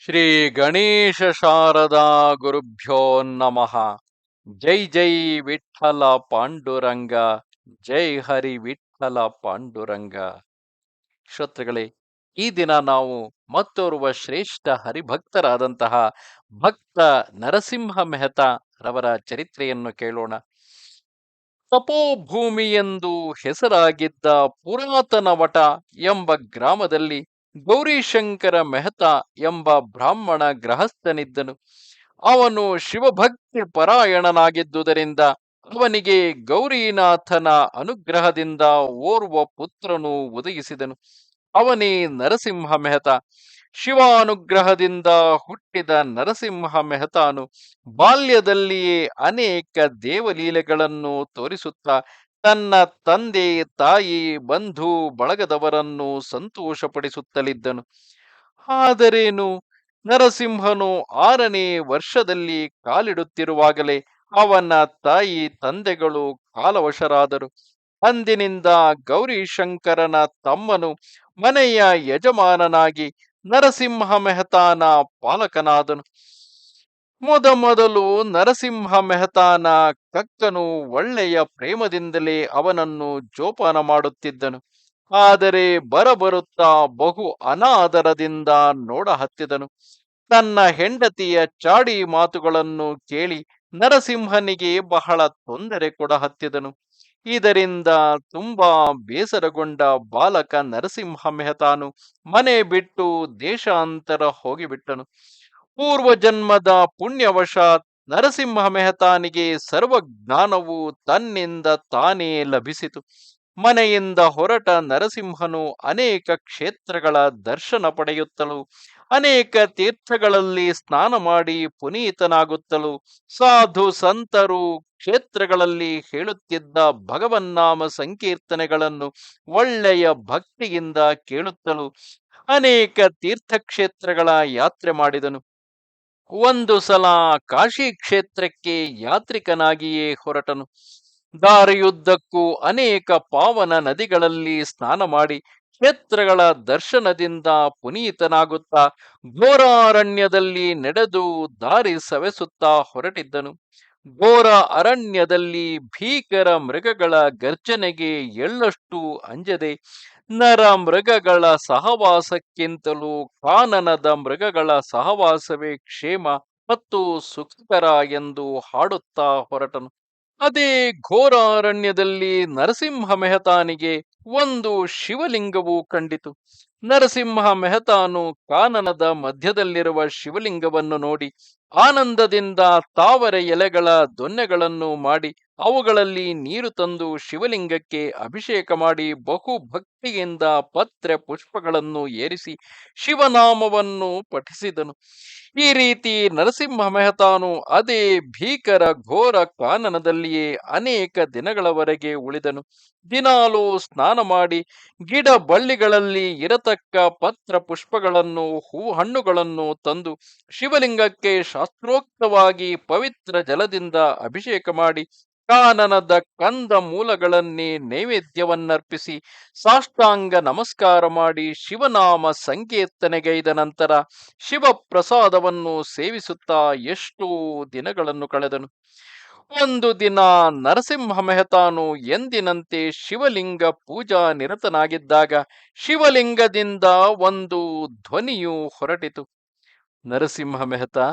ಶ್ರೀ ಗಣೇಶ ಶಾರದಾ ಗುರುಭ್ಯೋ ನಮಃ. ಜೈ ಜೈ ವಿಠಲ ಪಾಂಡುರಂಗ, ಜೈ ಹರಿ ವಿಠಲ ಪಾಂಡುರಂಗ. ಶ್ರೋತೃಗಳೇ, ಈ ದಿನ ನಾವು ಮತ್ತೋರ್ವ ಶ್ರೇಷ್ಠ ಹರಿಭಕ್ತರಾದಂತಹ ಭಕ್ತ ನರಸಿಂಹ ಮೆಹತಾ ರವರ ಚರಿತ್ರೆಯನ್ನು ಕೇಳೋಣ. ತಪೋಭೂಮಿ ಎಂದು ಹೆಸರಾಗಿದ್ದ ಪುರಾತನ ವಟ ಎಂಬ ಗ್ರಾಮದಲ್ಲಿ ಗೌರಿಶಂಕರ ಮೆಹತಾ ಎಂಬ ಬ್ರಾಹ್ಮಣ ಗೃಹಸ್ಥನಿದ್ದನು. ಅವನು ಶಿವಭಕ್ತಿ ಪರಾಯಣನಾಗಿದ್ದುದರಿಂದ ಅವನಿಗೆ ಗೌರಿನಾಥನ ಅನುಗ್ರಹದಿಂದ ಓರ್ವ ಪುತ್ರನು ಉದಯಿಸಿದನು. ಅವನೇ ನರಸಿಂಹ ಮೆಹತಾ. ಶಿವಾನುಗ್ರಹದಿಂದ ಹುಟ್ಟಿದ ನರಸಿಂಹ ಮೆಹತಾನು ಬಾಲ್ಯದಲ್ಲಿಯೇ ಅನೇಕ ದೇವಲೀಲೆಗಳನ್ನು ತೋರಿಸುತ್ತಾ ತನ್ನ ತಂದೆ, ತಾಯಿ, ಬಂಧು ಬಳಗದವರನ್ನು ಸಂತೋಷಪಡಿಸುತ್ತಲಿದ್ದನು. ಆದರೇನು, ನರಸಿಂಹನು 6ನೇ ವರ್ಷದಲ್ಲಿ ಕಾಲಿಡುತ್ತಿರುವಾಗಲೇ ಅವನ ತಾಯಿ ತಂದೆಗಳು ಕಾಲವಶರಾದರು. ಅಂದಿನಿಂದ ಗೌರಿಶಂಕರನ ತಮ್ಮನು ಮನೆಯ ಯಜಮಾನನಾಗಿ ನರಸಿಂಹ ಮೆಹತಾನ ಪಾಲಕನಾದನು. ಮೊದಮೊದಲು ನರಸಿಂಹ ಮೆಹತಾನ ಕಕ್ಕನು ಒಳ್ಳೆಯ ಪ್ರೇಮದಿಂದಲೇ ಅವನನ್ನು ಜೋಪಾನ ಮಾಡುತ್ತಿದ್ದನು. ಆದರೆ ಬರಬರುತ್ತಾ ಬಹು ಅನಾದರದಿಂದ ನೋಡಹತ್ತಿದನು. ತನ್ನ ಹೆಂಡತಿಯ ಚಾಡಿ ಮಾತುಗಳನ್ನು ಕೇಳಿ ನರಸಿಂಹನಿಗೆ ಬಹಳ ತೊಂದರೆ ಕೊಡಹತ್ತಿದನು. ಇದರಿಂದ ತುಂಬಾ ಬೇಸರಗೊಂಡ ಬಾಲಕ ನರಸಿಂಹ ಮೆಹತಾನು ಮನೆ ಬಿಟ್ಟು ದೇಶಾಂತರ ಹೋಗಿಬಿಟ್ಟನು. ಪೂರ್ವಜನ್ಮದ ಪುಣ್ಯವಶಾತ್ ನರಸಿಂಹ ಮೆಹತಾನಿಗೆ ಸರ್ವಜ್ಞಾನವು ತನ್ನಿಂದ ತಾನೇ ಲಭಿಸಿತು. ಮನೆಯಿಂದ ಹೊರಟ ನರಸಿಂಹನು ಅನೇಕ ಕ್ಷೇತ್ರಗಳ ದರ್ಶನ ಪಡೆಯುತ್ತಲೂ ಅನೇಕ ತೀರ್ಥಗಳಲ್ಲಿ ಸ್ನಾನ ಮಾಡಿ ಪುನೀತನಾಗುತ್ತಲೂ ಸಾಧು ಸಂತರು ಕ್ಷೇತ್ರಗಳಲ್ಲಿ ಹೇಳುತ್ತಿದ್ದ ಭಗವನ್ನಾಮ ಸಂಕೀರ್ತನೆಗಳನ್ನು ಒಳ್ಳೆಯ ಭಕ್ತಿಯಿಂದ ಕೇಳುತ್ತಲೂ ಅನೇಕ ತೀರ್ಥಕ್ಷೇತ್ರಗಳ ಯಾತ್ರೆ ಮಾಡಿದನು. ಒಂದು ಸಲ ಕಾಶಿ ಕ್ಷೇತ್ರಕ್ಕೆ ಯಾತ್ರಿಕನಾಗಿಯೇ ಹೊರಟನು. ದಾರಿಯುದ್ದಕ್ಕೂ ಅನೇಕ ಪಾವನ ನದಿಗಳಲ್ಲಿ ಸ್ನಾನ ಮಾಡಿ ಕ್ಷೇತ್ರಗಳ ದರ್ಶನದಿಂದ ಪುನೀತನಾಗುತ್ತಾ ಘೋರಾರಣ್ಯದಲ್ಲಿ ನಡೆದು ದಾರಿ ಸವೆಸುತ್ತಾ ಹೊರಟಿದ್ದನು. ಘೋರ ಅರಣ್ಯದಲ್ಲಿ ಭೀಕರ ಮೃಗಗಳ ಗರ್ಜನೆಗೆ ಎಳ್ಳಷ್ಟು ಅಂಜದೆ ನರ ಮೃಗಗಳ ಸಹವಾಸಕ್ಕಿಂತಲೂ ಕಾನನದ ಮೃಗಗಳ ಸಹವಾಸವೇ ಕ್ಷೇಮ ಮತ್ತು ಸುಖಕರ ಎಂದು ಹಾಡುತ್ತಾ ಹೊರಟನು. ಅದೇ ಘೋರಾರಣ್ಯದಲ್ಲಿ ನರಸಿಂಹ ಮೆಹತಾನಿಗೆ ಒಂದು ಶಿವಲಿಂಗವು ಕಂಡಿತು. ನರಸಿಂಹ ಮೆಹತಾನು ಕಾನನದ ಮಧ್ಯದಲ್ಲಿರುವ ಶಿವಲಿಂಗವನ್ನು ನೋಡಿ ಆನಂದದಿಂದ ತಾವರೆ ಎಲೆಗಳ ದೊನ್ನೆಗಳನ್ನು ಮಾಡಿ ಅವುಗಳಲ್ಲಿ ನೀರು ತಂದು ಶಿವಲಿಂಗಕ್ಕೆ ಅಭಿಷೇಕ ಮಾಡಿ ಬಹು ಭಕ್ತಿಯಿಂದ ಪತ್ರೆ ಪುಷ್ಪಗಳನ್ನು ಏರಿಸಿ ಶಿವನಾಮವನ್ನು ಪಠಿಸಿದನು. ಈ ರೀತಿ ನರಸಿಂಹ ಮೆಹತಾನು ಅದೇ ಭೀಕರ ಘೋರ ಕಾನನದಲ್ಲಿಯೇ ಅನೇಕ ದಿನಗಳವರೆಗೆ ಉಳಿದನು. ದಿನಾಲೂ ಸ್ನಾನ ಮಾಡಿ ಗಿಡ ಬಳ್ಳಿಗಳಲ್ಲಿ ಇರತಕ್ಕ ಪತ್ರ ಪುಷ್ಪಗಳನ್ನು ಹಣ್ಣುಗಳನ್ನು ತಂದು ಶಿವಲಿಂಗಕ್ಕೆ ಶಾಸ್ತ್ರೋಕ್ತವಾಗಿ ಪವಿತ್ರ ಜಲದಿಂದ ಅಭಿಷೇಕ ಮಾಡಿ ಕಾನನದ ಕಂದ ಮೂಲಗಳನ್ನೇ ನೈವೇದ್ಯವನ್ನರ್ಪಿಸಿ ಸಾಷ್ಟಾಂಗ ನಮಸ್ಕಾರ ಮಾಡಿ ಶಿವನಾಮ ಸಂಕೀರ್ತನೆಗೈದ ನಂತರ ಶಿವಪ್ರಸಾದವನ್ನು ಸೇವಿಸುತ್ತಾ ಎಷ್ಟೋ ದಿನಗಳನ್ನು ಕಳೆದನು. ಒಂದು ದಿನ ನರಸಿಂಹ ಮೆಹತಾನು ಎಂದಿನಂತೆ ಶಿವಲಿಂಗ ಪೂಜಾ ನಿರತನಾಗಿದ್ದಾಗ ಶಿವಲಿಂಗದಿಂದ ಒಂದು ಧ್ವನಿಯು ಹೊರಟಿತು. ನರಸಿಂಹ ಮೆಹತಾ,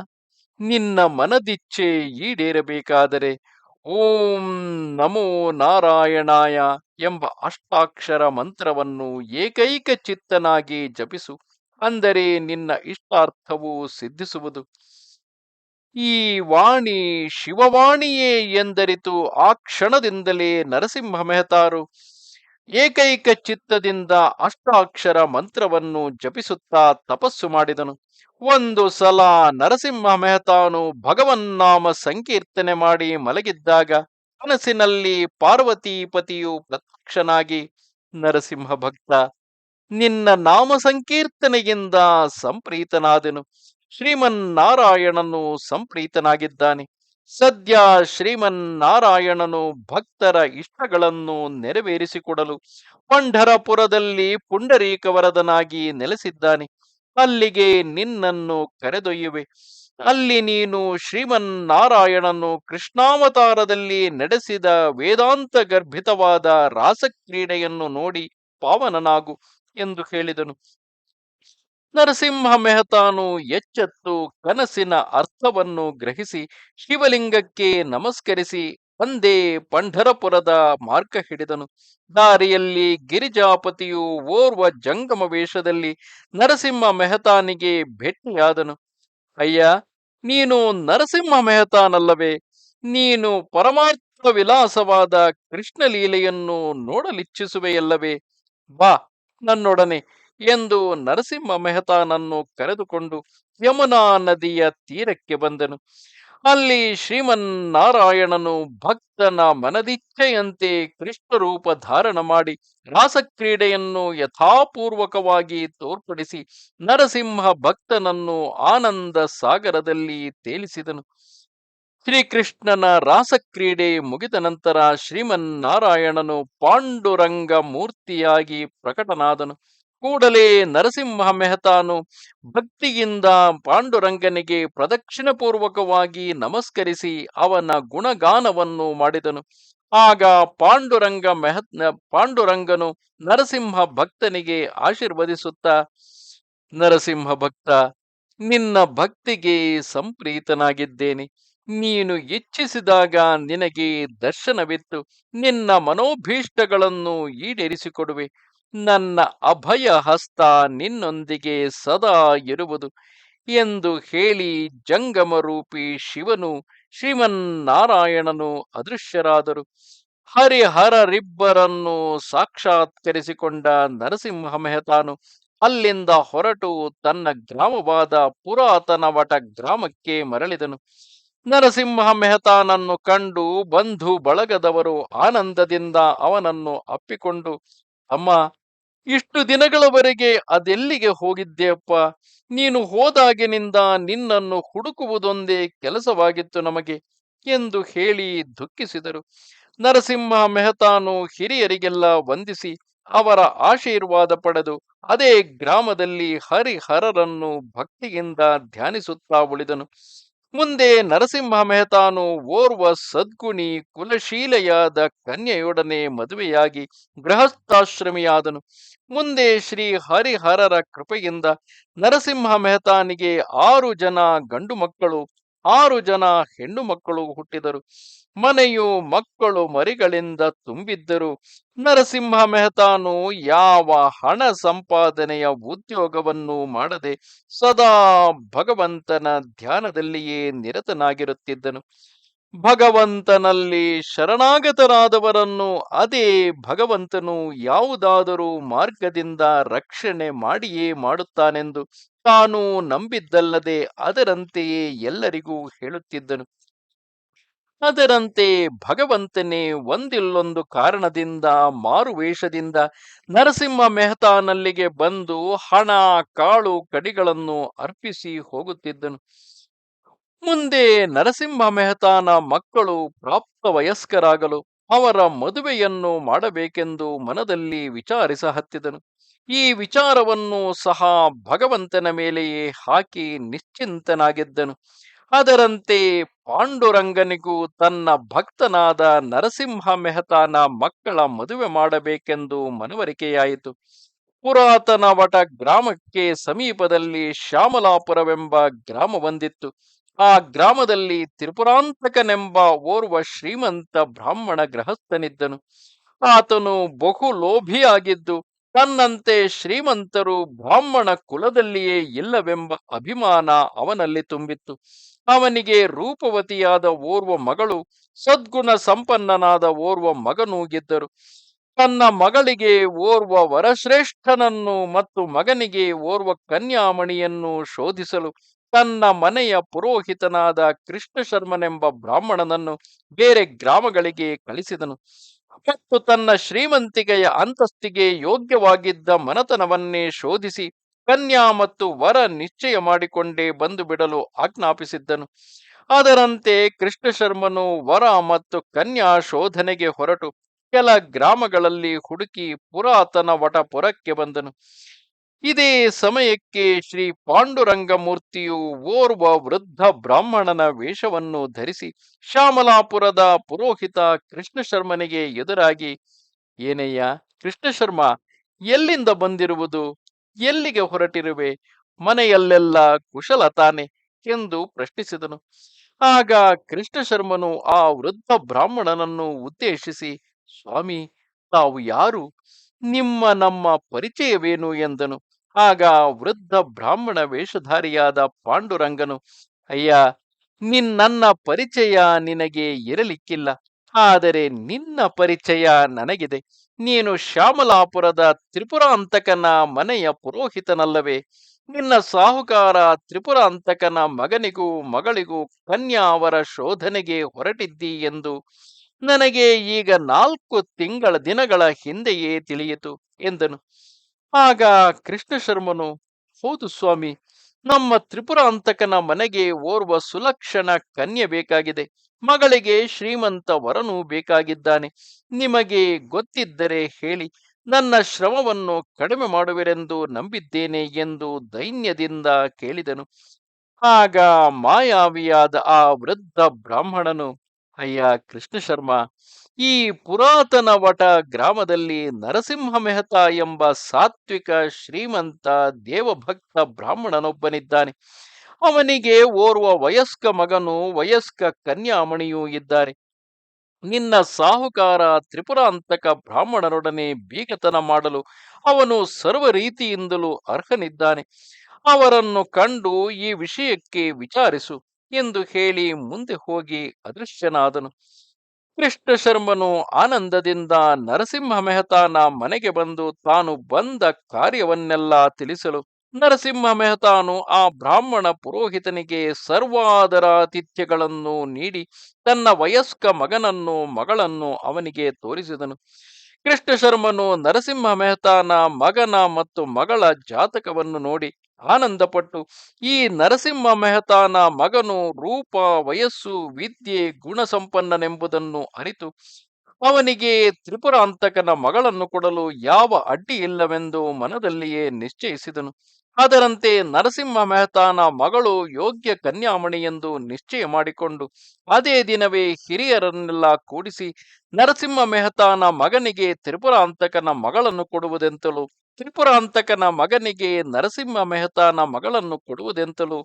ನಿನ್ನ ಮನದಿಚ್ಛೆ ಈಡೇರಬೇಕಾದರೆ ಓಂ ನಮೋ ನಾರಾಯಣಾಯ ಎಂಬ ಅಷ್ಟಾಕ್ಷರ ಮಂತ್ರವನ್ನು ಏಕೈಕ ಚಿತ್ತನಾಗಿ ಜಪಿಸು. ಅಂದರೆ ನಿನ್ನ ಇಷ್ಟಾರ್ಥವು ಸಿದ್ಧಿಸುವುದು. ಈ ವಾಣಿ ಶಿವವಾಣಿಯೇ ಎಂದರಿತು ಆ ಕ್ಷಣದಿಂದಲೇ ನರಸಿಂಹ ಮೆಹತಾರು ಏಕೈಕ ಚಿತ್ತದಿಂದ ಅಷ್ಟಾಕ್ಷರ ಮಂತ್ರವನ್ನು ಜಪಿಸುತ್ತಾ ತಪಸ್ಸು ಮಾಡಿದನು. ಒಂದು ಸಲ ನರಸಿಂಹ ಮೆಹತಾನು ಭಗವನ್ನಾಮ ಸಂಕೀರ್ತನೆ ಮಾಡಿ ಮಲಗಿದ್ದಾಗ ಕನಸಿನಲ್ಲಿ ಪಾರ್ವತೀಪತಿಯು ಪ್ರತ್ಯಕ್ಷನಾಗಿ, ನರಸಿಂಹ ಭಕ್ತ, ನಿನ್ನ ನಾಮ ಸಂಕೀರ್ತನೆಯಿಂದ ಸಂಪ್ರೀತನಾದೆನು. ಶ್ರೀಮನ್ನಾರಾಯಣನು ಸಂಪ್ರೀತನಾಗಿದ್ದಾನೆ. ಸದ್ಯ ಶ್ರೀಮನ್ನಾರಾಯಣನು ಭಕ್ತರ ಇಷ್ಟಗಳನ್ನು ನೆರವೇರಿಸಿಕೊಡಲು ಪಂಢರಪುರದಲ್ಲಿ ಪುಂಡರೀಕವರದನಾಗಿ ನೆಲೆಸಿದ್ದಾನೆ. ಅಲ್ಲಿಗೆ ನಿನ್ನನ್ನು ಕರೆದೊಯ್ಯುವೆ. ಅಲ್ಲಿ ನೀನು ಶ್ರೀಮನ್ನಾರಾಯಣನು ಕೃಷ್ಣಾವತಾರದಲ್ಲಿ ನಡೆಸಿದ ವೇದಾಂತ ಗರ್ಭಿತವಾದ ರಾಸಕ್ರೀಡೆಯನ್ನು ನೋಡಿ ಪಾವನನಾಗು ಎಂದು ಹೇಳಿದನು. ನರಸಿಂಹ ಮೆಹತಾನು ಎಚ್ಚೆತ್ತು ಕನಸಿನ ಅರ್ಥವನ್ನು ಗ್ರಹಿಸಿ ಶಿವಲಿಂಗಕ್ಕೆ ನಮಸ್ಕರಿಸಿ ಒಂದೇ ಪಂಢರಪುರದ ಮಾರ್ಗ ಹಿಡಿದನು. ದಾರಿಯಲ್ಲಿ ಗಿರಿಜಾಪತಿಯು ಓರ್ವ ಜಂಗಮ ವೇಷದಲ್ಲಿ ನರಸಿಂಹ ಮೆಹತಾನಿಗೆ ಭೇಟಿಯಾದನು. ಅಯ್ಯ, ನೀನು ನರಸಿಂಹ ಮೆಹತಾನಲ್ಲವೇ? ನೀನು ಪರಮಾರ್ಥ ವಿಲಾಸವಾದ ಕೃಷ್ಣಲೀಲೆಯನ್ನು ನೋಡಲಿಚ್ಛಿಸುವೆಯಲ್ಲವೇ? ಬಾ ನನ್ನೊಡನೆ ಎಂದು ನರಸಿಂಹ ಮೆಹತಾನನ್ನು ಕರೆದುಕೊಂಡು ಯಮುನಾ ನದಿಯ ತೀರಕ್ಕೆ ಬಂದನು. ಅಲ್ಲಿ ಶ್ರೀಮನ್ನಾರಾಯಣನು ಭಕ್ತನ ಮನದಿಚ್ಛೆಯಂತೆ ಕೃಷ್ಣ ರೂಪ ಧಾರಣ ಮಾಡಿ ರಾಸಕ್ರೀಡೆಯನ್ನು ಯಥಾಪೂರ್ವಕವಾಗಿ ತೋರ್ಪಡಿಸಿ ನರಸಿಂಹ ಭಕ್ತನನ್ನು ಆನಂದ ಸಾಗರದಲ್ಲಿ ತೇಲಿಸಿದನು. ಶ್ರೀಕೃಷ್ಣನ ರಾಸಕ್ರೀಡೆ ಮುಗಿದ ನಂತರ ಶ್ರೀಮನ್ನಾರಾಯಣನು ಪಾಂಡುರಂಗ ಮೂರ್ತಿಯಾಗಿ ಪ್ರಕಟನಾದನು. ಕೂಡಲೇ ನರಸಿಂಹ ಮೆಹತಾನು ಭಕ್ತಿಯಿಂದ ಪಾಂಡುರಂಗನಿಗೆ ಪ್ರದಕ್ಷಿಣ ಪೂರ್ವಕವಾಗಿ ನಮಸ್ಕರಿಸಿ ಅವನ ಗುಣಗಾನವನ್ನು ಮಾಡಿದನು. ಆಗ ಪಾಂಡುರಂಗನು ನರಸಿಂಹ ಭಕ್ತನಿಗೆ ಆಶೀರ್ವದಿಸುತ್ತಾ, ನರಸಿಂಹ ಭಕ್ತ, ನಿನ್ನ ಭಕ್ತಿಗೆ ಸಂಪ್ರೀತನಾಗಿದ್ದೇನೆ. ನೀನು ಇಚ್ಛಿಸಿದಾಗ ನಿನಗೆ ದರ್ಶನವಿತ್ತು ನಿನ್ನ ಮನೋಭೀಷ್ಟಗಳನ್ನು ಈಡೇರಿಸಿಕೊಡುವೆ. ನನ್ನ ಅಭಯ ಹಸ್ತ ನಿನ್ನೊಂದಿಗೆ ಸದಾ ಇರುವುದು ಎಂದು ಹೇಳಿ ಜಂಗಮರೂಪಿ ಶಿವನು ಶ್ರೀಮನ್ನಾರಾಯಣನು ಅದೃಶ್ಯರಾದರು. ಹರಿಹರರಿಬ್ಬರನ್ನು ಸಾಕ್ಷಾತ್ಕರಿಸಿಕೊಂಡ ನರಸಿಂಹ ಮೆಹತಾನು ಅಲ್ಲಿಂದ ಹೊರಟು ತನ್ನ ಗ್ರಾಮವಾದ ಪುರಾತನ ವಟ ಗ್ರಾಮಕ್ಕೆ ಮರಳಿದನು. ನರಸಿಂಹ ಮೆಹತಾನನ್ನು ಕಂಡು ಬಂಧು ಬಳಗದವರು ಆನಂದದಿಂದ ಅವನನ್ನು ಅಪ್ಪಿಕೊಂಡು, ಅಮ್ಮ, ಇಷ್ಟು ದಿನಗಳವರೆಗೆ ಅದೆಲ್ಲಿಗೆ ಹೋಗಿದ್ದೆಯಪ್ಪ? ನೀನು ಹೋದಾಗಿನಿಂದ ನಿನ್ನನ್ನು ಹುಡುಕುವುದೊಂದೇ ಕೆಲಸವಾಗಿತ್ತು ನಮಗೆ ಎಂದು ಹೇಳಿ ದುಃಖಿಸಿದರು. ನರಸಿಂಹ ಮೆಹತಾನು ಹಿರಿಯರಿಗೆಲ್ಲ ವಂದಿಸಿ ಅವರ ಆಶೀರ್ವಾದ ಪಡೆದು ಅದೇ ಗ್ರಾಮದಲ್ಲಿ ಹರಿಹರರನ್ನು ಭಕ್ತಿಯಿಂದ ಧ್ಯಾನಿಸುತ್ತಾ ಉಳಿದನು. ಮುಂದೆ ನರಸಿಂಹ ಮೆಹತಾನು ಓರ್ವ ಸದ್ಗುಣಿ ಕುಲಶೀಲೆಯಾದ ಕನ್ಯೆಯೊಡನೆ ಮದುವೆಯಾಗಿ ಗೃಹಸ್ಥಾಶ್ರಮಿಯಾದನು. ಮುಂದೆ ಶ್ರೀ ಹರಿಹರರ ಕೃಪೆಯಿಂದ ನರಸಿಂಹ ಮೆಹತಾನಿಗೆ 6 ಜನ ಗಂಡು ಮಕ್ಕಳು 6 ಜನ ಹೆಣ್ಣು ಮಕ್ಕಳು ಹುಟ್ಟಿದರು. ಮನೆಯು ಮಕ್ಕಳು ಮರಿಗಳಿಂದ ತುಂಬಿದ್ದರು. ನರಸಿಂಹ ಮೆಹತಾನು ಯಾವ ಹಣ ಸಂಪಾದನೆಯ ಉದ್ಯೋಗವನ್ನು ಮಾಡದೆ ಸದಾ ಭಗವಂತನ ಧ್ಯಾನದಲ್ಲಿಯೇ ನಿರತನಾಗಿರುತ್ತಿದ್ದನು. ಭಗವಂತನಲ್ಲಿ ಶರಣಾಗತರಾದವರನ್ನು ಅದೇ ಭಗವಂತನು ಯಾವುದಾದರೂ ಮಾರ್ಗದಿಂದ ರಕ್ಷಣೆ ಮಾಡಿಯೇ ಮಾಡುತ್ತಾನೆಂದು ತಾನು ನಂಬಿದ್ದಲ್ಲದೆ ಅದರಂತೆಯೇ ಎಲ್ಲರಿಗೂ ಹೇಳುತ್ತಿದ್ದನು. ಅದರಂತೆ ಭಗವಂತನೇ ಒಂದಿಲ್ಲೊಂದು ಕಾರಣದಿಂದ ಮಾರುವೇಷದಿಂದ ನರಸಿಂಹ ಮೆಹತಾನಲ್ಲಿಗೆ ಬಂದು ಹಣ ಕಾಳು ಕಡಿಗಳನ್ನು ಅರ್ಪಿಸಿ ಹೋಗುತ್ತಿದ್ದನು. ಮುಂದೆ ನರಸಿಂಹ ಮೆಹತಾನ ಮಕ್ಕಳು ಪ್ರಾಪ್ತ ವಯಸ್ಕರಾಗಲು ಅವರ ಮದುವೆಯನ್ನು ಮಾಡಬೇಕೆಂದು ಮನದಲ್ಲಿ ವಿಚಾರಿಸಹತ್ತಿದನು. ಈ ವಿಚಾರವನ್ನು ಸಹ ಭಗವಂತನ ಮೇಲೆಯೇ ಹಾಕಿ ನಿಶ್ಚಿಂತನಾಗಿದ್ದನು. ಅದರಂತೆ ಪಾಂಡುರಂಗನಿಗೂ ತನ್ನ ಭಕ್ತನಾದ ನರಸಿಂಹ ಮೆಹತಾನ ಮಕ್ಕಳ ಮದುವೆ ಮಾಡಬೇಕೆಂದು ಮನವರಿಕೆಯಾಯಿತು. ಪುರಾತನ ವಟ ಗ್ರಾಮಕ್ಕೆ ಸಮೀಪದಲ್ಲಿ ಶ್ಯಾಮಲಾಪುರವೆಂಬ ಗ್ರಾಮವೊಂದಿತ್ತು. ಆ ಗ್ರಾಮದಲ್ಲಿ ತ್ರಿಪುರಾಂತಕನೆಂಬ ಓರ್ವ ಶ್ರೀಮಂತ ಬ್ರಾಹ್ಮಣ ಗೃಹಸ್ಥನಿದ್ದನು. ಆತನು ಬಹು ಲೋಭಿಯಾಗಿದ್ದು ತನ್ನಂತೆ ಶ್ರೀಮಂತರು ಬ್ರಾಹ್ಮಣ ಕುಲದಲ್ಲಿಯೇ ಇಲ್ಲವೆಂಬ ಅಭಿಮಾನ ಅವನಲ್ಲಿ ತುಂಬಿತ್ತು. ಅವನಿಗೆ ರೂಪವತಿಯಾದ ಓರ್ವ ಮಗಳು, ಸದ್ಗುಣ ಸಂಪನ್ನನಾದ ಓರ್ವ ಮಗನೂ ಇದ್ದರು. ತನ್ನ ಮಗಳಿಗೆ ಓರ್ವ ವರಶ್ರೇಷ್ಠನನ್ನು ಮತ್ತು ಮಗನಿಗೆ ಓರ್ವ ಕನ್ಯಾಮಣಿಯನ್ನು ಶೋಧಿಸಲು ತನ್ನ ಮನೆಯ ಪುರೋಹಿತನಾದ ಕೃಷ್ಣ ಶರ್ಮನೆಂಬ ಬ್ರಾಹ್ಮಣನನ್ನು ಬೇರೆ ಗ್ರಾಮಗಳಿಗೆ ಕಳಿಸಿದನು. ಮತ್ತು ತನ್ನ ಶ್ರೀಮಂತಿಕೆಯ ಅಂತಸ್ತಿಗೆ ಯೋಗ್ಯವಾಗಿದ್ದ ಮನತನವನ್ನೇ ಶೋಧಿಸಿ ಕನ್ಯಾ ಮತ್ತು ವರ ನಿಶ್ಚಯ ಮಾಡಿಕೊಂಡೇ ಬಂದು ಬಿಡಲು ಆಜ್ಞಾಪಿಸಿದ್ದನು. ಅದರಂತೆ ಕೃಷ್ಣ ಶರ್ಮನು ವರ ಮತ್ತು ಕನ್ಯಾ ಶೋಧನೆಗೆ ಹೊರಟು ಕೆಲ ಗ್ರಾಮಗಳಲ್ಲಿ ಹುಡುಕಿ ಪುರಾತನ ವಟಪುರಕ್ಕೆ ಬಂದನು. ಇದೇ ಸಮಯಕ್ಕೆ ಶ್ರೀ ಪಾಂಡುರಂಗಮೂರ್ತಿಯು ಓರ್ವ ವೃದ್ಧ ಬ್ರಾಹ್ಮಣನ ವೇಷವನ್ನು ಧರಿಸಿ ಶ್ಯಾಮಲಾಪುರದ ಪುರೋಹಿತ ಕೃಷ್ಣ ಶರ್ಮನಿಗೆ ಎದುರಾಗಿ, ಏನಯ್ಯ ಕೃಷ್ಣ ಶರ್ಮ, ಎಲ್ಲಿಂದ ಬಂದಿರುವುದು? ಎಲ್ಲಿಗೆ ಹೊರಟಿರುವೆ? ಮನೆಯಲ್ಲೆಲ್ಲ ಕುಶಲ ತಾನೆ ಎಂದು ಪ್ರಶ್ನಿಸಿದನು. ಆಗ ಕೃಷ್ಣ ಶರ್ಮನು ಆ ವೃದ್ಧ ಬ್ರಾಹ್ಮಣನನ್ನು ಉದ್ದೇಶಿಸಿ, ಸ್ವಾಮಿ, ತಾವು ಯಾರು? ನಿಮ್ಮ ನಮ್ಮ ಪರಿಚಯವೇನು ಎಂದನು. ಆಗ ವೃದ್ಧ ಬ್ರಾಹ್ಮಣ ವೇಷಧಾರಿಯಾದ ಪಾಂಡುರಂಗನು, ಅಯ್ಯ, ನನ್ನ ಪರಿಚಯ ನಿನಗೆ ಇರಲಿಕ್ಕಿಲ್ಲ, ಆದರೆ ನಿನ್ನ ಪರಿಚಯ ನನಗಿದೆ. ನೀನು ಶ್ಯಾಮಲಾಪುರದ ತ್ರಿಪುರಾಂತಕನ ಮನೆಯ ಪುರೋಹಿತನಲ್ಲವೇ? ನಿನ್ನ ಸಾಹುಕಾರ ತ್ರಿಪುರಾಂತಕನ ಮಗನಿಗೂ ಮಗಳಿಗೂ ಕನ್ಯಾ ಅವರ ಶೋಧನೆಗೆ ಹೊರಟಿದ್ದಿ ಎಂದು ನನಗೆ ಈಗ 4 ದಿನಗಳ ಹಿಂದೆಯೇ ತಿಳಿಯಿತು ಎಂದನು. ಆಗ ಕೃಷ್ಣ ಶರ್ಮನು, ಹೌದು ಸ್ವಾಮಿ, ನಮ್ಮ ತ್ರಿಪುರಾಂತಕನ ಮನೆಗೆ ಓರ್ವ ಸುಲಕ್ಷಣ ಕನ್ಯೆ ಬೇಕಾಗಿದೆ. ಮಗಳಿಗೆ ಶ್ರೀಮಂತ ವರನೂ ಬೇಕಾಗಿದ್ದಾನೆ. ನಿಮಗೆ ಗೊತ್ತಿದ್ದರೆ ಹೇಳಿ, ನನ್ನ ಶ್ರಮವನ್ನು ಕಡಿಮೆ ಮಾಡುವಿರೆಂದು ನಂಬಿದ್ದೇನೆ ಎಂದು ದೈನ್ಯದಿಂದ ಕೇಳಿದನು. ಆಗ ಮಾಯಾವಿಯಾದ ಆ ವೃದ್ಧ ಬ್ರಾಹ್ಮಣನು, ಅಯ್ಯ ಕೃಷ್ಣ ಶರ್ಮ, ಈ ಪುರಾತನ ವಟ ಗ್ರಾಮದಲ್ಲಿ ನರಸಿಂಹ ಮೆಹತಾ ಎಂಬ ಸಾತ್ವಿಕ ಶ್ರೀಮಂತ ದೇವಭಕ್ತ ಬ್ರಾಹ್ಮಣನೊಬ್ಬನಿದ್ದಾನೆ. ಅವನಿಗೆ ಓರ್ವ ವಯಸ್ಕ ಮಗನೂ ವಯಸ್ಕ ಕನ್ಯಾಮಣಿಯೂ ಇದ್ದಾರೆ. ನಿನ್ನ ಸಾಹುಕಾರ ತ್ರಿಪುರಾಂತಕ ಬ್ರಾಹ್ಮಣರೊಡನೆ ಬೀಗತನ ಮಾಡಲು ಅವನು ಸರ್ವ ರೀತಿಯಿಂದಲೂ ಅರ್ಹನಿದ್ದಾನೆ. ಅವರನ್ನು ಕಂಡು ಈ ವಿಷಯಕ್ಕೆ ವಿಚಾರಿಸು ಎಂದು ಹೇಳಿ ಮುಂದೆ ಹೋಗಿ ಅದೃಶ್ಯನಾದನು. ಕೃಷ್ಣ ಶರ್ಮನು ಆನಂದದಿಂದ ನರಸಿಂಹ ಮೆಹತಾನ ಮನೆಗೆ ಬಂದು ತಾನು ಬಂದ ಕಾರ್ಯವನ್ನೆಲ್ಲ ತಿಳಿಸಲು, ನರಸಿಂಹ ಮೆಹತಾನು ಆ ಬ್ರಾಹ್ಮಣ ಪುರೋಹಿತನಿಗೆ ಸರ್ವಾದರಾತಿಥ್ಯಗಳನ್ನು ನೀಡಿ ತನ್ನ ವಯಸ್ಕ ಮಗನನ್ನು ಮಗಳನ್ನು ಅವನಿಗೆ ತೋರಿಸಿದನು. ಕೃಷ್ಣ ಶರ್ಮನು ನರಸಿಂಹ ಮೆಹತಾನ ಮಗನ ಮತ್ತು ಮಗಳ ಜಾತಕವನ್ನು ನೋಡಿ ಆನಂದಪಟ್ಟು, ಈ ನರಸಿಂಹ ಮೆಹತಾನ ಮಗನು ರೂಪ, ವಯಸ್ಸು, ವಿದ್ಯೆ, ಗುಣ ಸಂಪನ್ನನೆಂಬುದನ್ನು ಅರಿತು ಅವನಿಗೆ ತ್ರಿಪುರಾಂತಕನ ಮಗಳನ್ನು ಕೊಡಲು ಯಾವ ಅಡ್ಡಿ ಇಲ್ಲವೆಂದು ಮನದಲ್ಲಿಯೇ ನಿಶ್ಚಯಿಸಿದನು. ಅದರಂತೆ ನರಸಿಂಹ ಮೆಹತಾನ ಮಗಳು ಯೋಗ್ಯ ಕನ್ಯಾಮಣಿ ಎಂದು ನಿಶ್ಚಯ ಮಾಡಿಕೊಂಡು ಅದೇ ದಿನವೇ ಹಿರಿಯರನ್ನೆಲ್ಲ ಕೂಡಿಸಿ ನರಸಿಂಹ ಮೆಹತಾನ ಮಗನಿಗೆ ತ್ರಿಪುರಾಂತಕನ ಮಗಳನ್ನು ಕೊಡುವುದೆಂತಲೂ, ತ್ರಿಪುರಾಂತಕನ ಮಗನಿಗೆ ನರಸಿಂಹ ಮೆಹತಾನ ಮಗಳನ್ನು ಕೊಡುವುದೆಂತಲೂ,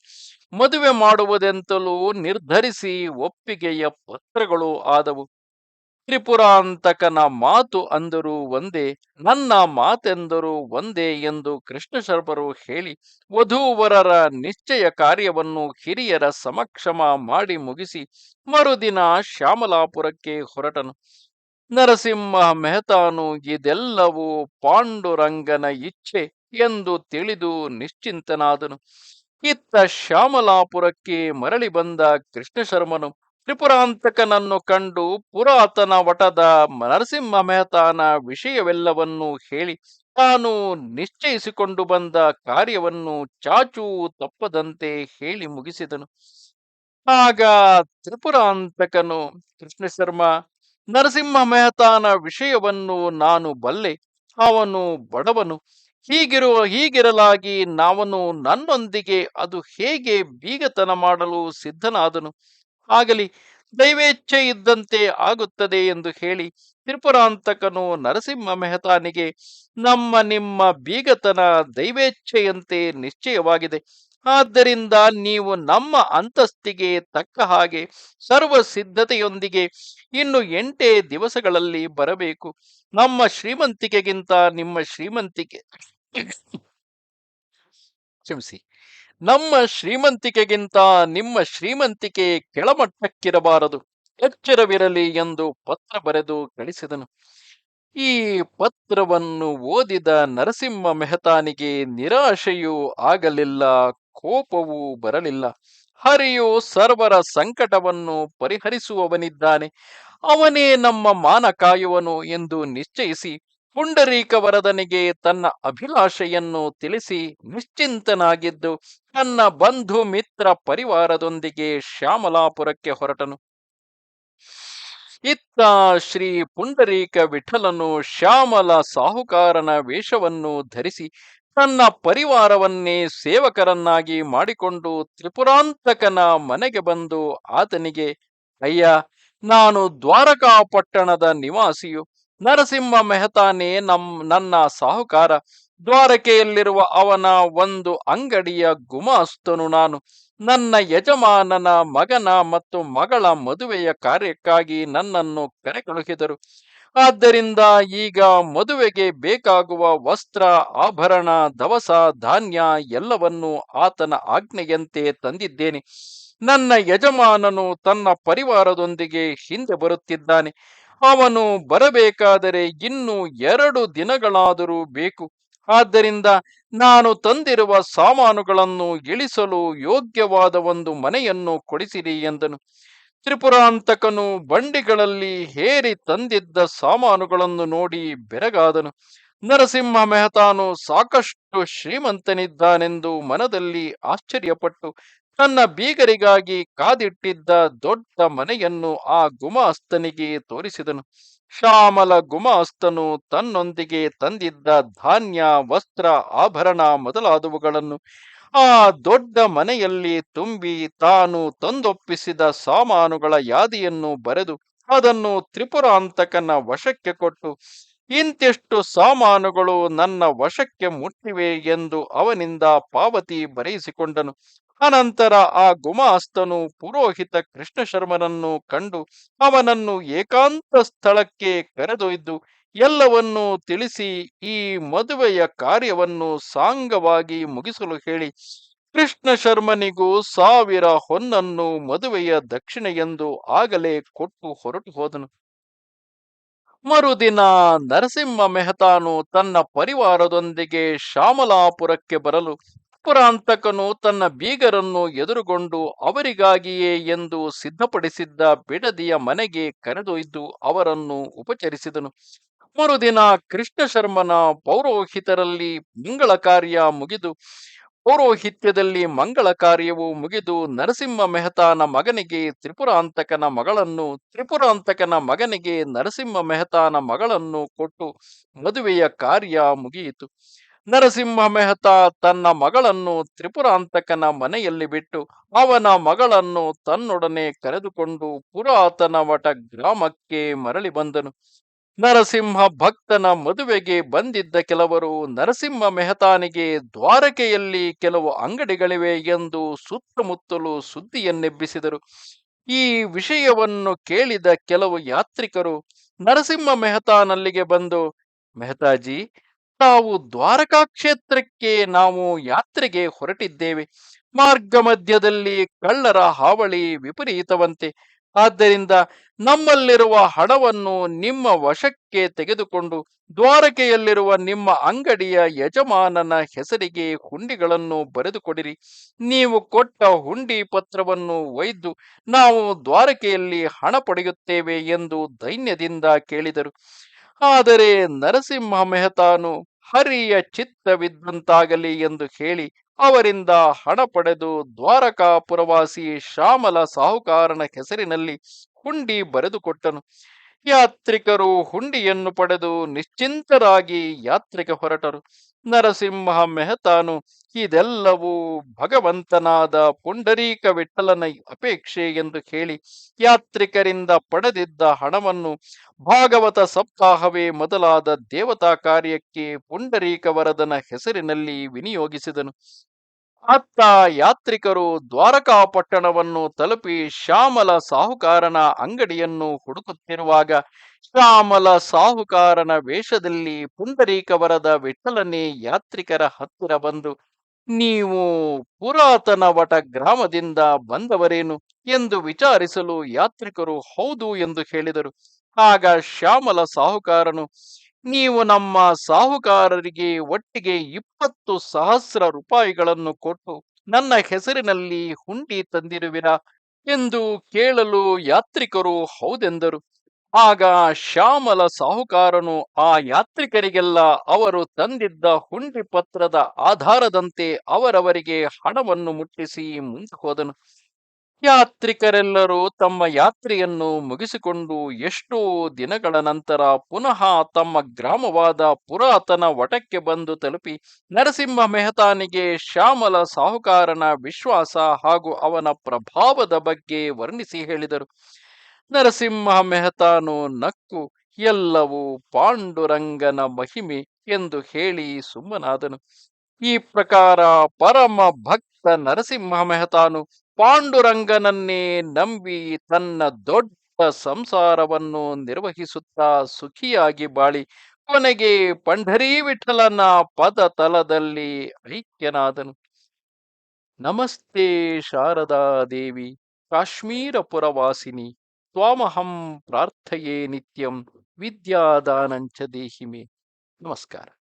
ಮದುವೆ ಮಾಡುವುದೆಂತಲೂ ನಿರ್ಧರಿಸಿ ಒಪ್ಪಿಗೆಯ ಪತ್ರಗಳು ಆದವು. ತ್ರಿಪುರಾಂತಕನ ಮಾತು ಅಂದರೂ ಒಂದೇ, ನನ್ನ ಮಾತೆಂದರೂ ಒಂದೇ ಎಂದು ಕೃಷ್ಣಶರ್ಮರು ಹೇಳಿ ವಧೂವರರ ನಿಶ್ಚಯ ಕಾರ್ಯವನ್ನು ಹಿರಿಯರ ಸಮಕ್ಷಮ ಮಾಡಿ ಮುಗಿಸಿ ಮರುದಿನ ಶ್ಯಾಮಲಾಪುರಕ್ಕೆ ಹೊರಟನು. ನರಸಿಂಹ ಮೆಹತಾನು ಇದೆಲ್ಲವೂ ಪಾಂಡುರಂಗನ ಇಚ್ಛೆ ಎಂದು ತಿಳಿದು ನಿಶ್ಚಿಂತನಾದನು. ಇತ್ತ ಶ್ಯಾಮಲಾಪುರಕ್ಕೆ ಮರಳಿ ಬಂದ ಕೃಷ್ಣಶರ್ಮನು ತ್ರಿಪುರಾಂತಕನನ್ನು ಕಂಡು ಪುರಾತನ ವಟದ ನರಸಿಂಹ ಮೆಹತಾನ ವಿಷಯವೆಲ್ಲವನ್ನೂ ಹೇಳಿ ತಾನು ನಿಶ್ಚಯಿಸಿಕೊಂಡು ಬಂದ ಕಾರ್ಯವನ್ನು ಚಾಚೂ ತಪ್ಪದಂತೆ ಹೇಳಿ ಮುಗಿಸಿದನು. ಆಗ ತ್ರಿಪುರಾಂತಕನು, ಕೃಷ್ಣಶರ್ಮ, ನರಸಿಂಹ ಮೆಹತಾನ ವಿಷಯವನ್ನು ನಾನು ಬಲ್ಲೆ. ಅವನು ಬಡವನು. ಹೀಗಿರಲಾಗಿ ನಾವನು ನನ್ನೊಂದಿಗೆ ಅದು ಹೇಗೆ ಬೀಗತನ ಮಾಡಲು ಸಿದ್ಧನಾದನು. ಆಗಲಿ, ದೈವೇಚ್ಛೆ ಇದ್ದಂತೆ ಆಗುತ್ತದೆ ಎಂದು ಹೇಳಿ ತ್ರಿಪುರಾಂತಕನು ನರಸಿಂಹ ಮೆಹತಾನಿಗೆ, ನಿಮ್ಮ ಬೀಗತನ ದೈವೇಚ್ಛೆಯಂತೆ ನಿಶ್ಚಯವಾಗಿದೆ. ಆದ್ದರಿಂದ ನೀವು ನಮ್ಮ ಅಂತಸ್ತಿಗೆ ತಕ್ಕ ಹಾಗೆ ಸರ್ವ ಸಿದ್ಧತೆಯೊಂದಿಗೆ ಇನ್ನು 8 ದಿವಸಗಳಲ್ಲಿ ಬರಬೇಕು. ನಮ್ಮ ಶ್ರೀಮಂತಿಕೆಗಿಂತ ನಿಮ್ಮ ಶ್ರೀಮಂತಿಕೆ ಕ್ಷಮಿಸಿ ನಮ್ಮ ಶ್ರೀಮಂತಿಕೆಗಿಂತ ನಿಮ್ಮ ಶ್ರೀಮಂತಿಕೆ ಕೆಳಮಟ್ಟಕ್ಕಿರಬಾರದು. ಎಚ್ಚರವಿರಲಿ ಎಂದು ಪತ್ರ ಬರೆದು ಕಳಿಸಿದನು. ಈ ಪತ್ರವನ್ನು ಓದಿದ ನರಸಿಂಹ ಮೆಹತಾನಿಗೆ ನಿರಾಶೆಯೂ ಆಗಲಿಲ್ಲ, ಕೋಪವೂ ಬರಲಿಲ್ಲ. ಹರಿಯು ಸರ್ವರ ಸಂಕಟವನ್ನು ಪರಿಹರಿಸುವವನಿದ್ದಾನೆ, ಅವನೇ ನಮ್ಮ ಮಾನ ಕಾಯುವನು ಎಂದು ನಿಶ್ಚಯಿಸಿ ಪುಂಡರೀಕ ವರದನಿಗೆ ತನ್ನ ಅಭಿಲಾಷೆಯನ್ನು ತಿಳಿಸಿ ನಿಶ್ಚಿಂತನಾಗಿದ್ದು ತನ್ನ ಬಂಧು ಮಿತ್ರ ಪರಿವಾರದೊಂದಿಗೆ ಶ್ಯಾಮಲಾಪುರಕ್ಕೆ ಹೊರಟನು. ಇತ್ತ ಶ್ರೀ ಪುಂಡರೀಕ ವಿಠಲನು ಶ್ಯಾಮಲ ಸಾಹುಕಾರನ ವೇಷವನ್ನು ಧರಿಸಿ ತನ್ನ ಪರಿವಾರವನ್ನೇ ಸೇವಕರನ್ನಾಗಿ ಮಾಡಿಕೊಂಡು ತ್ರಿಪುರಾಂತಕನ ಮನೆಗೆ ಬಂದು ಆತನಿಗೆ, ಅಯ್ಯ, ನಾನು ದ್ವಾರಕಾ ಪಟ್ಟಣದ ನಿವಾಸಿಯು. ನರಸಿಂಹ ಮೆಹತಾನೇ ನನ್ನ ಸಾಹುಕಾರ. ದ್ವಾರಕೆಯಲ್ಲಿರುವ ಅವನ ಒಂದು ಅಂಗಡಿಯ ಗುಮಾಸ್ತನು ನಾನು. ನನ್ನ ಯಜಮಾನನ ಮಗನ ಮತ್ತು ಮಗಳ ಮದುವೆಯ ಕಾರ್ಯಕ್ಕಾಗಿ ನನ್ನನ್ನು ಕರೆಕಳುಹಿದರು. ಆದ್ದರಿಂದ ಈಗ ಮದುವೆಗೆ ಬೇಕಾಗುವ ವಸ್ತ್ರ, ಆಭರಣ, ದವಸ, ಧಾನ್ಯ ಎಲ್ಲವನ್ನೂ ಆತನ ಆಜ್ಞೆಯಂತೆ ತಂದಿದ್ದೇನೆ. ನನ್ನ ಯಜಮಾನನು ತನ್ನ ಪರಿವಾರದೊಂದಿಗೆ ಹಿಂದೆ ಬರುತ್ತಿದ್ದಾನೆ. ಅವನು ಬರಬೇಕಾದರೆ ಇನ್ನು 2 ದಿನಗಳಾದರೂ ಬೇಕು. ಆದ್ದರಿಂದ ನಾನು ತಂದಿರುವ ಸಾಮಾನುಗಳನ್ನು ಇಳಿಸಲು ಯೋಗ್ಯವಾದ ಒಂದು ಮನೆಯನ್ನು ಕೊಡಿಸಿರಿ ಎಂದನು. ತ್ರಿಪುರಾಂತಕನು ಬಂಡಿಗಳಲ್ಲಿ ಹೇರಿ ತಂದಿದ್ದ ಸಾಮಾನುಗಳನ್ನು ನೋಡಿ ಬೆರಗಾದನು. ನರಸಿಂಹ ಮೆಹತಾನು ಸಾಕಷ್ಟು ಶ್ರೀಮಂತನಿದ್ದಾನೆಂದು ಮನದಲ್ಲಿ ಆಶ್ಚರ್ಯಪಟ್ಟು ತನ್ನ ಬೀಗರಿಗಾಗಿ ಕಾದಿಟ್ಟಿದ್ದ ದೊಡ್ಡ ಮನೆಯನ್ನು ಆ ಗುಮಾಸ್ತನಿಗೆ ತೋರಿಸಿದನು. ಶ್ಯಾಮಲ ಗುಮಾಸ್ತನು ತನ್ನೊಂದಿಗೆ ತಂದಿದ್ದ ಧಾನ್ಯ, ವಸ್ತ್ರ, ಆಭರಣ ಮೊದಲಾದವುಗಳನ್ನು ಆ ದೊಡ್ಡ ಮನೆಯಲ್ಲಿ ತುಂಬಿ ತಾನು ತಂದೊಪ್ಪಿಸಿದ ಸಾಮಾನುಗಳ ಯಾದಿಯನ್ನು ಬರೆದು ಅದನ್ನು ತ್ರಿಪುರಾಂತಕನ ವಶಕ್ಕೆ ಕೊಟ್ಟು, ಇಂತಿಷ್ಟು ಸಾಮಾನುಗಳು ನನ್ನ ವಶಕ್ಕೆ ಮುಟ್ಟಿವೆ ಎಂದು ಅವನಿಂದ ಪಾವತಿ ಬರೆಯಿಸಿಕೊಂಡನು. ಅನಂತರ ಆ ಗುಮಾಸ್ತನು ಪುರೋಹಿತ ಕೃಷ್ಣಶರ್ಮನನ್ನು ಕಂಡು ಅವನನ್ನು ಏಕಾಂತ ಸ್ಥಳಕ್ಕೆ ಕರೆದೊಯ್ದು ಎಲ್ಲವನ್ನೂ ತಿಳಿಸಿ ಈ ಮದುವೆಯ ಕಾರ್ಯವನ್ನು ಸಾಂಗವಾಗಿ ಮುಗಿಸಲು ಹೇಳಿ ಕೃಷ್ಣ ಶರ್ಮನಿಗೂ 1000 ಹೊನ್ನನ್ನು ಮದುವೆಯ ದಕ್ಷಿಣೆಯೆಂದು ಆಗಲೇ ಕೊಟ್ಟು ಹೊರಟು ಹೋದನು. ಮರುದಿನ ನರಸಿಂಹ ಮೆಹತಾನು ತನ್ನ ಪರಿವಾರದೊಂದಿಗೆ ಶ್ಯಾಮಲಾಪುರಕ್ಕೆ ಬರಲು ಪುರಾಂತಕನು ತನ್ನ ಬೀಗರನ್ನು ಎದುರುಗೊಂಡು ಅವರಿಗಾಗಿಯೇ ಎಂದು ಸಿದ್ಧಪಡಿಸಿದ್ದ ಬಿಡದಿಯ ಮನೆಗೆ ಕರೆದೊಯ್ದು ಅವರನ್ನು ಉಪಚರಿಸಿದನು. ಮರುದಿನ ಕೃಷ್ಣ ಶರ್ಮನ ಪೌರೋಹಿತರಲ್ಲಿ ಮಂಗಳ ಕಾರ್ಯ ಮುಗಿದು ಪೌರೋಹಿತ್ಯದಲ್ಲಿ ಮಂಗಳ ಕಾರ್ಯವು ಮುಗಿದು ನರಸಿಂಹ ಮೆಹತಾನ ಮಗನಿಗೆ ತ್ರಿಪುರಾಂತಕನ ಮಗಳನ್ನು, ತ್ರಿಪುರಾಂತಕನ ಮಗನಿಗೆ ನರಸಿಂಹ ಮೆಹತಾನ ಮಗಳನ್ನು ಕೊಟ್ಟು ಮದುವೆಯ ಕಾರ್ಯ ಮುಗಿಯಿತು. ನರಸಿಂಹ ಮೆಹತಾ ತನ್ನ ಮಗಳನ್ನು ತ್ರಿಪುರಾಂತಕನ ಮನೆಯಲ್ಲಿ ಬಿಟ್ಟು ಅವನ ಮಗಳನ್ನು ತನ್ನೊಡನೆ ಕರೆದುಕೊಂಡು ಪುರಾತನ ವಟ ಗ್ರಾಮಕ್ಕೆ ಮರಳಿ ಬಂದನು. ನರಸಿಂಹ ಭಕ್ತನ ಮದುವೆಗೆ ಬಂದಿದ್ದ ಕೆಲವರು ನರಸಿಂಹ ಮೆಹತಾನಿಗೆ ದ್ವಾರಕೆಯಲ್ಲಿ ಕೆಲವು ಅಂಗಡಿಗಳಿವೆ ಎಂದು ಸುತ್ತಮುತ್ತಲು ಸುದ್ದಿಯನ್ನೆಬ್ಬಿಸಿದರು. ಈ ವಿಷಯವನ್ನು ಕೇಳಿದ ಕೆಲವು ಯಾತ್ರಿಕರು ನರಸಿಂಹ ಮೆಹತಾನಲ್ಲಿಗೆ ಬಂದು, ಮೆಹತಾಜಿ, ನಾವು ದ್ವಾರಕಾ ಕ್ಷೇತ್ರಕ್ಕೆ ನಾವು ಯಾತ್ರೆಗೆ ಹೊರಟಿದ್ದೇವೆ. ಮಾರ್ಗ ಮಧ್ಯದಲ್ಲಿ ಕಳ್ಳರ ಹಾವಳಿ ವಿಪರೀತವಂತೆ. ಆದ್ದರಿಂದ ನಮ್ಮಲ್ಲಿರುವ ಹಣವನ್ನು ನಿಮ್ಮ ವಶಕ್ಕೆ ತೆಗೆದುಕೊಂಡು ದ್ವಾರಕೆಯಲ್ಲಿರುವ ನಿಮ್ಮ ಅಂಗಡಿಯ ಯಜಮಾನನ ಹೆಸರಿಗೆ ಹುಂಡಿಗಳನ್ನು ಬರೆದುಕೊಡಿರಿ. ನೀವು ಕೊಟ್ಟ ಹುಂಡಿ ಪತ್ರವನ್ನು ಒಯ್ದು ನಾವು ದ್ವಾರಕೆಯಲ್ಲಿ ಹಣ ಪಡೆಯುತ್ತೇವೆ ಎಂದು ದೈನ್ಯದಿಂದ ಕೇಳಿದರು. ಆದರೆ ನರಸಿಂಹ ಮೆಹತಾನು ಹರಿಯ ಚಿತ್ತವಿದ್ದಂತಾಗಲಿ ಎಂದು ಹೇಳಿ ಅವರಿಂದ ಹಣ ಪಡೆದು ದ್ವಾರಕಾಪುರವಾಸಿ ಶ್ಯಾಮಲ ಸಾಹುಕಾರನ ಹೆಸರಿನಲ್ಲಿ ಹುಂಡಿ ಬರೆದುಕೊಟ್ಟನು. ಯಾತ್ರಿಕರು ಹುಂಡಿಯನ್ನು ಪಡೆದು ನಿಶ್ಚಿಂತರಾಗಿ ಯಾತ್ರೆಗೆ ಹೊರಟರು. ನರಸಿಂಹ ಮೆಹತಾನು ಇದೆಲ್ಲವೂ ಭಗವಂತನಾದ ಪುಂಡರೀಕ ವಿಠಲನ ಅಪೇಕ್ಷೆ ಎಂದು ಹೇಳಿ ಯಾತ್ರಿಕರಿಂದ ಪಡೆದಿದ್ದ ಹಣವನ್ನು ಭಾಗವತ ಸಪ್ತಾಹವೇ ಮೊದಲಾದ ದೇವತಾ ಕಾರ್ಯಕ್ಕೆ ಪುಂಡರೀಕ ವರದನ ಹೆಸರಿನಲ್ಲಿ ವಿನಿಯೋಗಿಸಿದನು. ಅತ್ತ ಯಾತ್ರಿಕರು ದ್ವಾರಕಾಪಟ್ಟಣವನ್ನು ತಲುಪಿ ಶ್ಯಾಮಲ ಸಾಹುಕಾರನ ಅಂಗಡಿಯನ್ನು ಹುಡುಕುತ್ತಿರುವಾಗ ಶ್ಯಾಮಲ ಸಾಹುಕಾರನ ವೇಷದಲ್ಲಿ ಪುಂಡರೀಕ ವರದ ವಿಠಲನೇ ಯಾತ್ರಿಕರ ಹತ್ತಿರ ಬಂದು, ನೀವು ಪುರಾತನ ವಟ ಗ್ರಾಮದಿಂದ ಬಂದವರೇನು ಎಂದು ವಿಚಾರಿಸಲು ಯಾತ್ರಿಕರು ಹೌದು ಎಂದು ಹೇಳಿದರು. ಆಗ ಶ್ಯಾಮಲ ಸಾಹುಕಾರನು, ನೀವು ನಮ್ಮ ಸಾಹುಕಾರರಿಗೆ ಒಟ್ಟಿಗೆ 20,000 ರೂಪಾಯಿಗಳನ್ನು ಕೊಟ್ಟು ನನ್ನ ಹೆಸರಿನಲ್ಲಿ ಹುಂಡಿ ತಂದಿರುವಿರಾ ಎಂದು ಕೇಳಲು ಯಾತ್ರಿಕರು ಹೌದೆಂದರು. ಆಗ ಶ್ಯಾಮಲ ಸಾಹುಕಾರನು ಆ ಯಾತ್ರಿಕರಿಗೆಲ್ಲ ಅವರು ತಂದಿದ್ದ ಹುಂಡಿ ಪತ್ರದ ಆಧಾರದಂತೆ ಅವರವರಿಗೆ ಹಣವನ್ನು ಮುಟ್ಟಿಸಿ ಮುಂದೆ ಹೋದನು. ಯಾತ್ರಿಕರೆಲ್ಲರೂ ತಮ್ಮ ಯಾತ್ರೆಯನ್ನು ಮುಗಿಸಿಕೊಂಡು ಎಷ್ಟೋ ದಿನಗಳ ನಂತರ ಪುನಃ ತಮ್ಮ ಗ್ರಾಮವಾದ ಪುರಾತನ ವಟಕ್ಕೆ ಬಂದು ತಲುಪಿ ನರಸಿಂಹ ಮೆಹತಾನಿಗೆ ಶ್ಯಾಮಲ ಸಾಹುಕಾರನ ವಿಶ್ವಾಸ ಹಾಗೂ ಅವನ ಪ್ರಭಾವದ ಬಗ್ಗೆ ವರ್ಣಿಸಿ ಹೇಳಿದರು. ನರಸಿಂಹ ಮೆಹತಾನು ನಕ್ಕು ಎಲ್ಲವೂ ಪಾಂಡುರಂಗನ ಮಹಿಮೆ ಎಂದು ಹೇಳಿ ಸುಮ್ಮನಾದನು. ಈ ಪ್ರಕಾರ ಪರಮ ಭಕ್ತ ನರಸಿಂಹ ಮೆಹತಾನು ಪಾಂಡುರಂಗನನ್ನೇ ನಂಬಿ ತನ್ನ ದೊಡ್ಡ ಸಂಸಾರವನ್ನು ನಿರ್ವಹಿಸುತ್ತಾ ಸುಖಿಯಾಗಿ ಬಾಳಿ ಕೊನೆಗೆ ಪಂಢರೀ ವಿಠಲನ ಪದ ತಲದಲ್ಲಿ ಐಕ್ಯನಾದನು. ನಮಸ್ತೆ ಶಾರದಾ ದೇವಿ, ಕಾಶ್ಮೀರಪುರವಾಸಿನಿ, ತ್ವಾಮಹಂ ಪ್ರಾರ್ಥಯೇ ನಿತ್ಯಂ, ವಿದ್ಯಾದಾನಂಚ ದೇಹಿಮೆ. ನಮಸ್ಕಾರ.